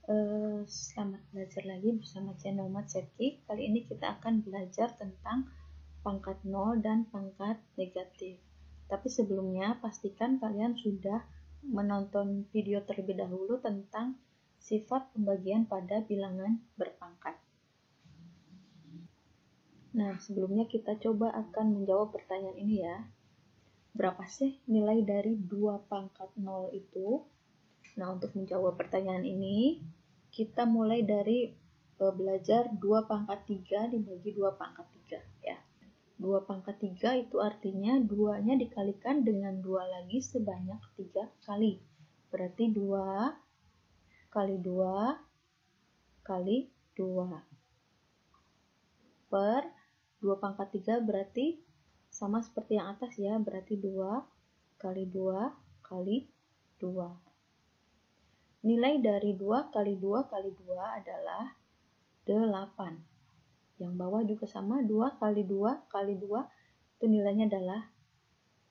Selamat belajar lagi bersama channel Matseki. Kali ini kita akan belajar tentang pangkat 0 dan pangkat negatif. Tapi sebelumnya pastikan kalian sudah menonton video terlebih dahulu tentang sifat pembagian pada bilangan berpangkat. Nah, sebelumnya kita coba akan menjawab pertanyaan ini ya. Berapa sih nilai dari 2 pangkat 0 itu? Nah, untuk menjawab pertanyaan ini, kita mulai dari belajar 2 pangkat 3 dibagi 2 pangkat 3 ya. 2 pangkat 3 itu artinya 2-nya dikalikan dengan 2 lagi sebanyak 3 kali. Berarti 2 kali 2 kali 2 per 2 pangkat 3 berarti sama seperti yang atas ya, berarti 2 kali 2 kali 2. Nilai dari 2 kali 2 kali 2 adalah 8. Yang bawah juga sama, 2 kali 2 kali 2 itu nilainya adalah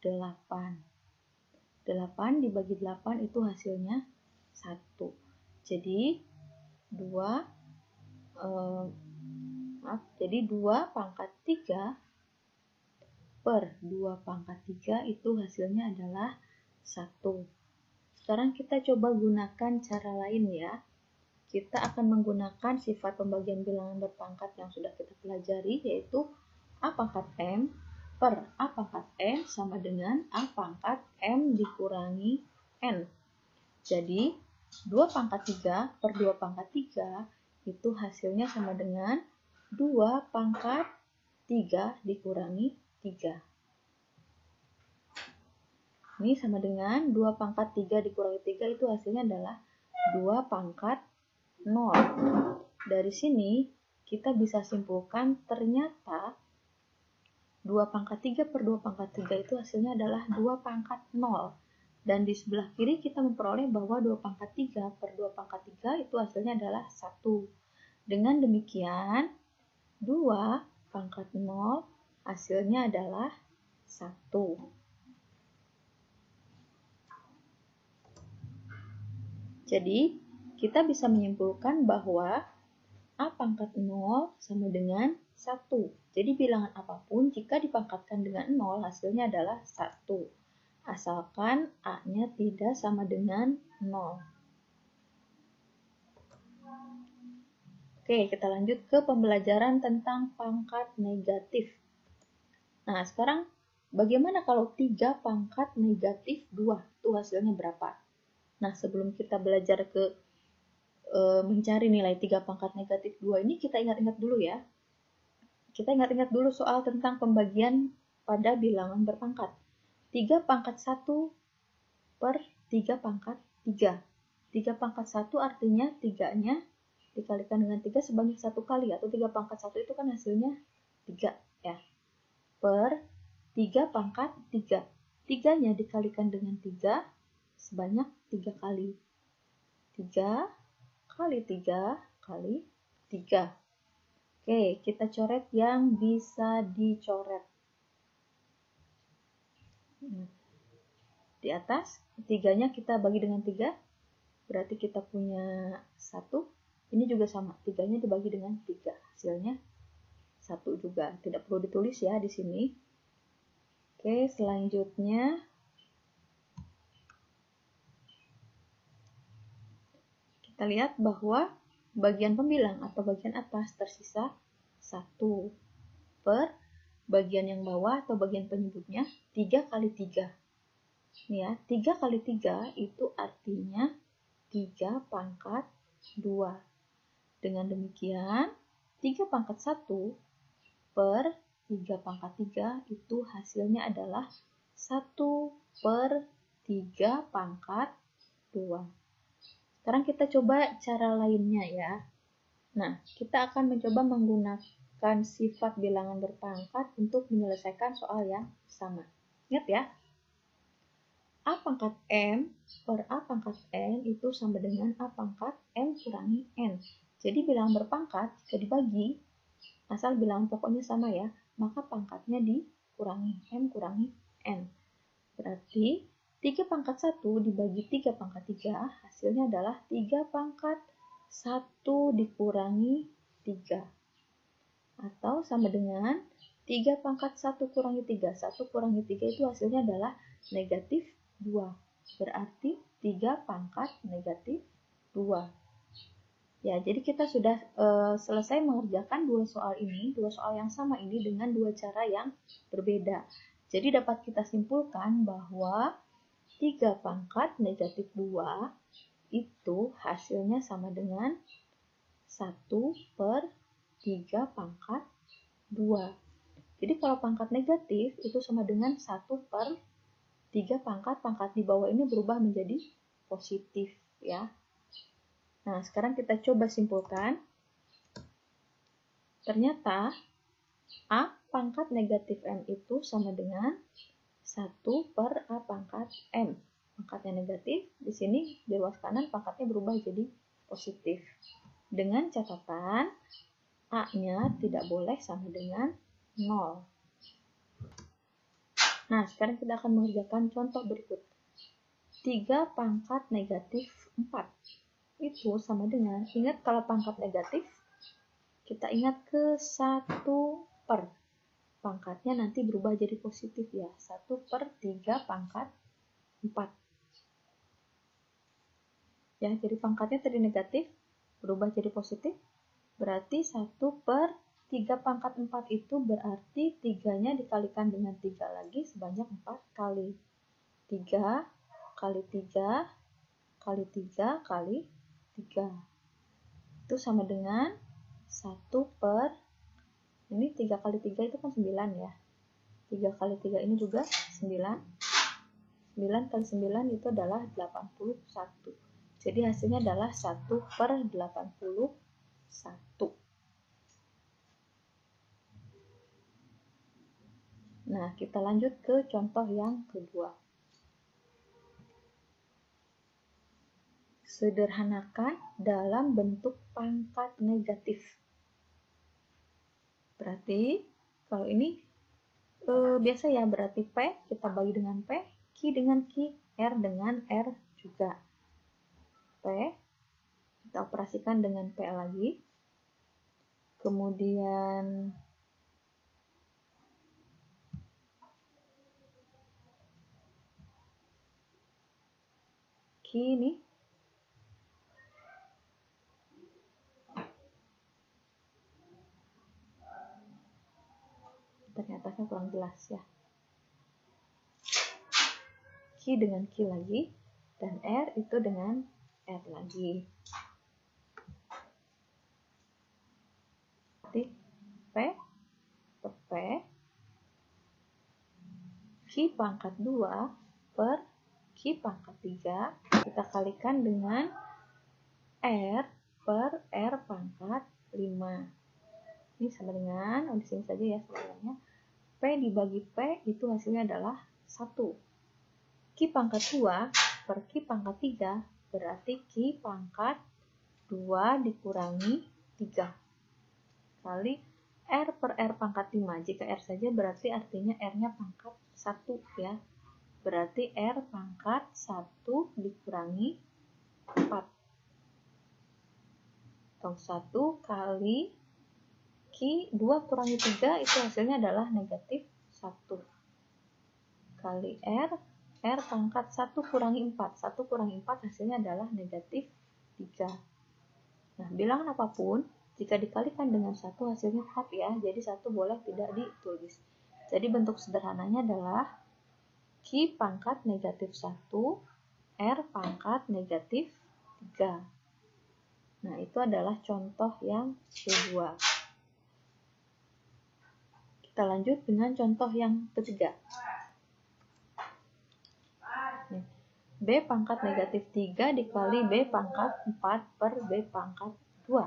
8. 8 dibagi 8 itu hasilnya 1. Jadi 2 pangkat 3 per 2 pangkat 3 itu hasilnya adalah 1. Sekarang kita coba gunakan cara lain ya. Kita akan menggunakan sifat pembagian bilangan berpangkat yang sudah kita pelajari, yaitu A pangkat M per A pangkat N sama dengan A pangkat M dikurangi N. Jadi 2 pangkat 3 per 2 pangkat 3 itu hasilnya sama dengan 2 pangkat 3 dikurangi 3. Ini sama dengan 2 pangkat 3 dikurangi 3 itu hasilnya adalah 2 pangkat 0. Dari sini kita bisa simpulkan ternyata 2 pangkat 3 per 2 pangkat 3 itu hasilnya adalah 2 pangkat 0. Dan di sebelah kiri kita memperoleh bahwa 2 pangkat 3 per 2 pangkat 3 itu hasilnya adalah 1. Dengan demikian 2 pangkat 0 hasilnya adalah 1. Jadi kita bisa menyimpulkan bahwa A pangkat 0 sama dengan 1. Jadi bilangan apapun jika dipangkatkan dengan 0 hasilnya adalah 1. Asalkan A-nya tidak sama dengan 0. Oke, kita lanjut ke pembelajaran tentang pangkat negatif. Nah, sekarang bagaimana kalau 3 pangkat negatif 2? Itu hasilnya berapa? Nah, sebelum kita belajar ke mencari nilai 3 pangkat negatif 2 ini, kita ingat-ingat dulu ya. Kita ingat-ingat dulu soal tentang pembagian pada bilangan berpangkat. 3 pangkat 1 per 3 pangkat 3. 3 pangkat 1 artinya 3-nya dikalikan dengan 3 sebanyak 1 kali, atau 3 pangkat 1 itu kan hasilnya 3 ya. Per 3 pangkat 3. 3-nya dikalikan dengan 3 sebanyak 3 kali. 3 kali 3 kali 3. Oke, kita coret yang bisa dicoret. Di atas, 3-nya kita bagi dengan 3, berarti kita punya 1. Ini juga sama, 3-nya dibagi dengan 3, hasilnya 1 juga. Tidak perlu ditulis ya di sini. Oke, selanjutnya kita lihat bahwa bagian pembilang atau bagian atas tersisa 1 per bagian yang bawah atau bagian penyebutnya 3 kali 3. Ini ya, 3 kali 3 itu artinya 3 pangkat 2. Dengan demikian, 3 pangkat 1 per 3 pangkat 3 itu hasilnya adalah 1 per 3 pangkat 2. Sekarang kita coba cara lainnya ya. Nah, kita akan mencoba menggunakan sifat bilangan berpangkat untuk menyelesaikan soal yang sama. Ingat ya, A pangkat M per A pangkat N itu sama dengan A pangkat M kurangi N. Jadi bilangan berpangkat jika dibagi, asal bilangan pokoknya sama ya, maka pangkatnya dikurangi M kurangi N. Berarti 3 pangkat 1 dibagi 3 pangkat 3 hasilnya adalah 3 pangkat 1 dikurangi 3. Atau sama dengan 3 pangkat 1 kurangi 3. 1 kurangi 3 itu hasilnya adalah negatif 2. Berarti 3 pangkat negatif 2. Ya, jadi kita sudah selesai mengerjakan dua soal yang sama ini dengan dua cara yang berbeda. Jadi dapat kita simpulkan bahwa 3 pangkat negatif 2 itu hasilnya sama dengan 1 per 3 pangkat 2. Jadi kalau pangkat negatif itu sama dengan 1 per 3 pangkat di bawah ini berubah menjadi positif ya. Nah, sekarang kita coba simpulkan. Ternyata A pangkat negatif M itu sama dengan 1 per A pangkat M. Pangkatnya negatif, di sini di ruas kanan pangkatnya berubah jadi positif. Dengan catatan A-nya tidak boleh sama dengan 0. Nah, sekarang kita akan mengerjakan contoh berikut. 3 pangkat negatif 4. Itu sama dengan, ingat kalau pangkat negatif, kita ingat ke 1 per. Pangkatnya nanti berubah jadi positif ya. 1 per 3 pangkat 4. Ya, jadi pangkatnya tadi negatif, berubah jadi positif. Berarti 1 per 3 pangkat 4 itu berarti 3-nya dikalikan dengan 3 lagi sebanyak 4 kali. 3 kali 3 kali 3 kali 3. Itu sama dengan 1 per, ini 3 kali 3 itu kan 9 ya. 3 kali 3 ini juga 9. 9 kali 9 itu adalah 81. Jadi hasilnya adalah 1 per 81. Nah, kita lanjut ke contoh yang kedua. Sederhanakan dalam bentuk pangkat negatif. Berarti kalau ini biasa ya, berarti P kita bagi dengan P, Q dengan Q, R dengan R juga. P kita operasikan dengan P lagi. Kemudian Q ini ternyata kurang jelas ya. Q dengan Q lagi, dan R itu dengan R lagi. Berarti P per P, Q pangkat 2 per Q pangkat 3, kita kalikan dengan R per R pangkat 5. Ini sama dengan, di sini saja ya sebenarnya. P dibagi P itu hasilnya adalah 1. Q pangkat 2 per Q pangkat 3 berarti Q pangkat 2 dikurangi 3 kali R per R pangkat 5. Jika R saja berarti artinya R-nya pangkat 1 ya. Berarti R pangkat 1 dikurangi 4. Atau 1 kali Q 2 kurangi 3 itu hasilnya adalah negatif 1. Kali R pangkat 1 kurangi 4. 1 kurangi 4 hasilnya adalah negatif 3. Nah, bilangan apapun, jika dikalikan dengan 1 hasilnya tetap ya. Jadi 1 boleh tidak ditulis. Jadi bentuk sederhananya adalah Q pangkat negatif 1, R pangkat negatif 3. Nah, itu adalah contoh yang kedua. Kita lanjut dengan contoh yang ketiga. B pangkat negatif 3 dikali B pangkat 4 per B pangkat 2.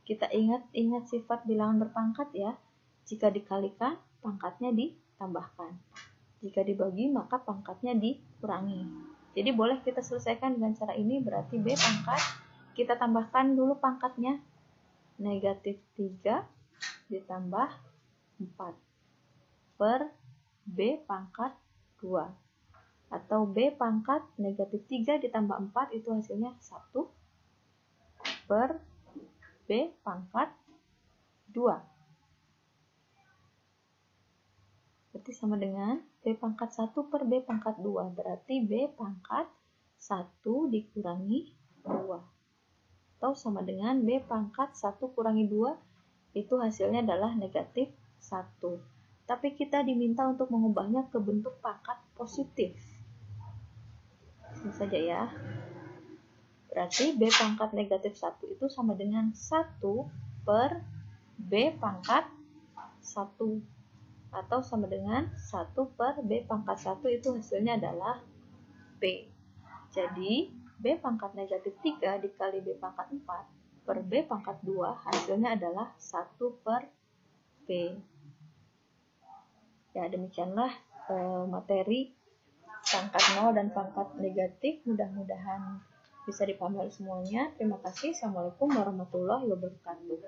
Kita ingat sifat bilangan berpangkat ya. Jika dikalikan, pangkatnya ditambahkan. Jika dibagi, maka pangkatnya dikurangi. Jadi boleh kita selesaikan dengan cara ini, berarti B pangkat, kita tambahkan dulu pangkatnya. Negatif 3 ditambah 4 per B pangkat 2. Atau B pangkat negatif 3 ditambah 4 itu hasilnya 1 per B pangkat 2. Berarti sama dengan B pangkat 1 per B pangkat 2. Berarti B pangkat 1 dikurangi 2. Atau sama dengan B pangkat 1 kurangi 2, itu hasilnya adalah negatif 1. Tapi kita diminta untuk mengubahnya ke bentuk pangkat positif. Ini saja ya. Berarti B pangkat negatif 1 itu sama dengan 1 per B pangkat 1. Atau sama dengan 1 per B pangkat 1, itu hasilnya adalah B. Jadi, B pangkat negatif 3 dikali B pangkat 4 per B pangkat 2, hasilnya adalah 1 per B. Ya, demikianlah materi pangkat 0 dan pangkat negatif. Mudah-mudahan bisa dipahami oleh semuanya. Terima kasih. Assalamualaikum warahmatullahi wabarakatuh.